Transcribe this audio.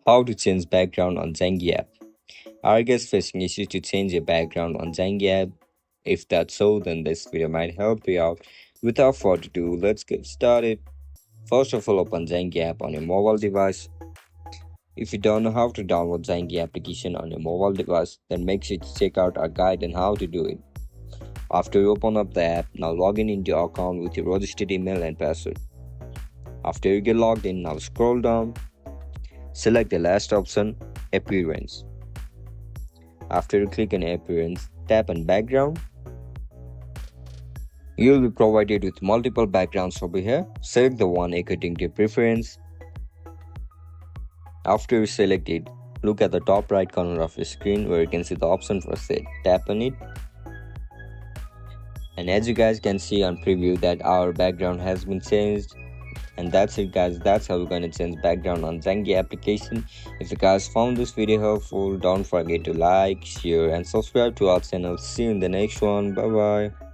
How to change background on Zangi app. Are you guys facing issues to change your background on Zangi app? If that's so, then this video might help you out. Without further ado, let's get started. First of all, open Zangi app on your mobile device. If you don't know how to download Zangi application on your mobile device, then make sure to check out our guide on how to do it. After you open up the app, now log in into your account with your registered email and password. After you get logged in, now scroll down. Select the last option, Appearance. After you click on Appearance, tap on Background. You will be provided with multiple backgrounds over here. Select the one according to your preference. After you select it, look at the top right corner of your screen where you can see the option for set. Tap on it. And as you guys can see on preview that our background has been changed. And that's it guys, that's how we're going to change background on Zangi application. If you guys found this video helpful, don't forget to like, share and subscribe to our channel. See you in the next one. Bye bye.